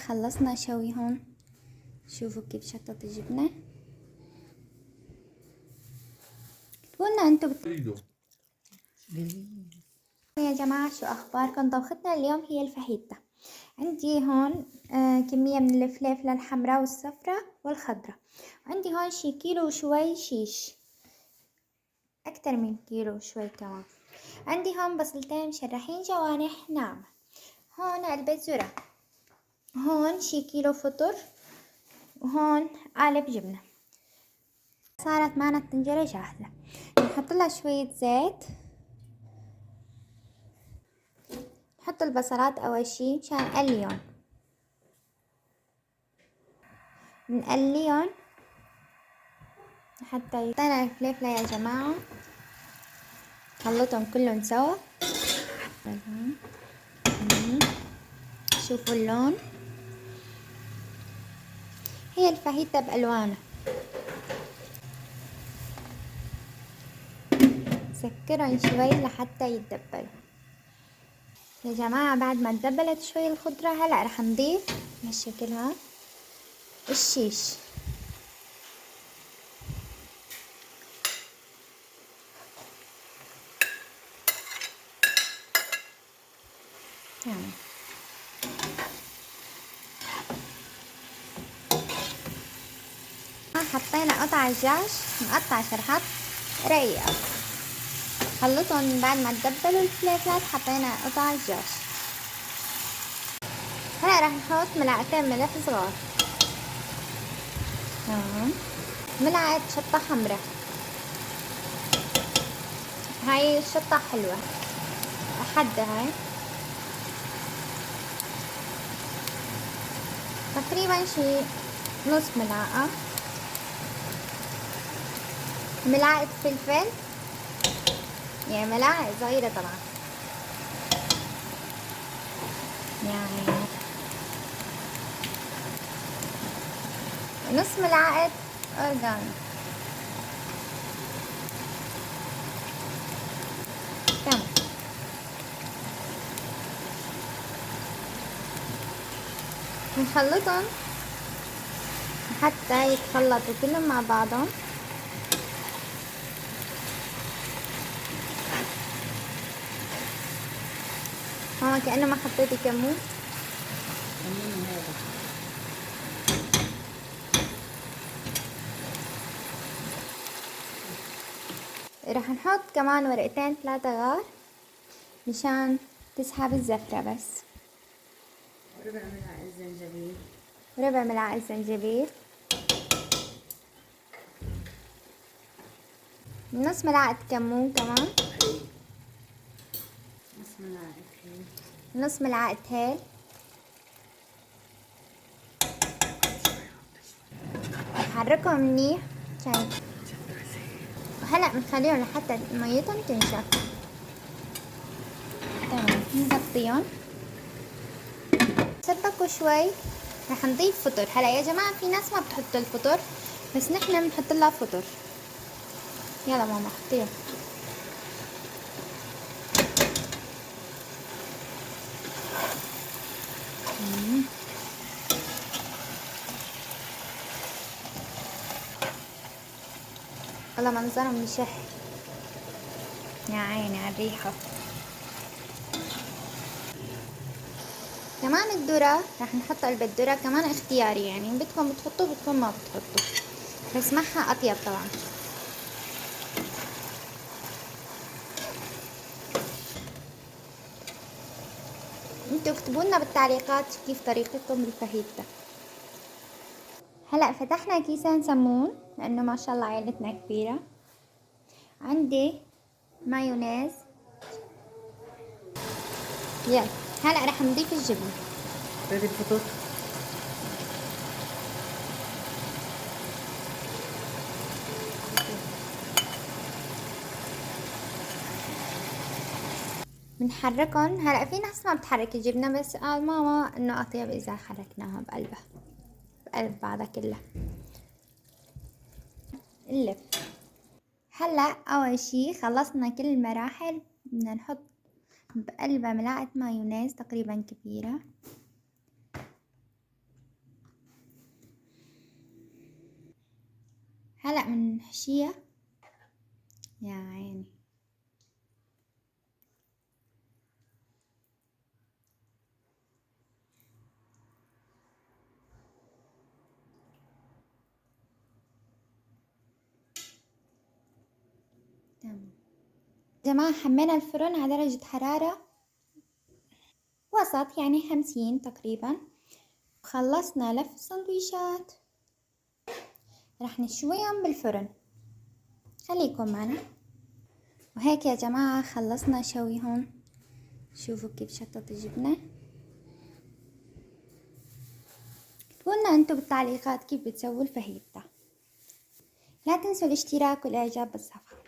خلصنا شوي هون. شوفوا كيف شطت الجبنة. اكتبولنا انتو يا جماعة شو اخباركم. طبختنا اليوم هي الفاهيتا. عندي هون كمية من الفلفلة الحمراء والصفراء والخضراء. عندي هون شي كيلو وشوي شيش، اكتر من كيلو وشوي كمان. عندي هون بصلتين مشرحين جوانح ناعمة. هون علبة ذرة. هون شي كيلو فطر. وهون قالب جبنة. صارت معنا الطنجرة جاهزة. نحط لها شوية زيت. نحط البصلات اول شي مشان نقليهم. نقليهم حتى يطلع الفلفلة يا جماعة. خلطهم كلهم سوا. شوفوا اللون. هي الفاهيتا بألوانها. سكرهم شوي لحتى يتدبلوا يا جماعة. بعد ما تدبلت شوي الخضرة هلأ رح نضيف بهالشكلها الشيش. حطينا قطع الدجاج مقطع شرحات رقيقة. خلطهم بعد ما تدبلوا الفليفلات. حطينا قطع الدجاج. هلا رح نحط ملعقتين ملح صغار. ملعقة شطة حمراء. هاي الشطة حلوة حدة. هاي تقريبا شي نص ملعقة. ملعقة فلفل، يعني ملاعق صغيرة طبعا، يعني نص ملعقة أورجانو. تمام. نخلطهم حتى يتخلطوا كلهم مع بعضهم. ماما كأنه ما حطيتي كمون. رح نحط كمان ورقتين 3 غار مشان تسحب الزفرة بس. ربع ملعقة زنجبيل. ربع ملعقة زنجبيل. نص ملعقة كمون كمان. نص ملعقة هيل. نص ملعقة هيل. نحركهم منيح عشان هلا بنخليهم لحتى ميتهم تنشف. تمام. نغطيهم. سبكوا شوي. رح نضيف فطر. هلا يا جماعة في ناس ما بتحط الفطر، بس نحن بنحط لها فطر. يلا ماما حطيها. والله منظرهم بشح. يا عيني على الريحة. كمان الذرة رح نحط قلب الذرة كمان اختياري، يعني بدكم بتحطوا بدكم ما بتحطوا، بس معها اطيب طبعا. انتوا اكتبوا لنا بالتعليقات كيف طريقتكم بالفاهيتا. هلا فتحنا كيسين سمون لانه ما شاء الله عيلتنا كبيرة. عندي مايونيز. يلا هلا رح نضيف الجبنة. بدي الفطور. بنحركهم. هلا في ناس ما بتحرك الجبنة، بس قال ماما انه اطيب اذا حركناها بقلبها بقلب بعضها كلها. نلف. هلا اول شي خلصنا كل المراحل. بدنا نحط بقلبها ملعقة مايونيز تقريبا كبيرة. هلأ بنحشيها. يا عيني. تمام جماعة، حمينا الفرن على درجة حرارة وسط، يعني 50 تقريبا. خلصنا لف السندويشات، رح نشويهم بالفرن. خليكم معنا. وهيك يا جماعة خلصنا شويهم. شوفوا كيف شطت الجبنة. اكتبولنا انتو بالتعليقات كيف بتسووا الفاهيتا. لا تنسوا الاشتراك والاعجاب بالصفحة.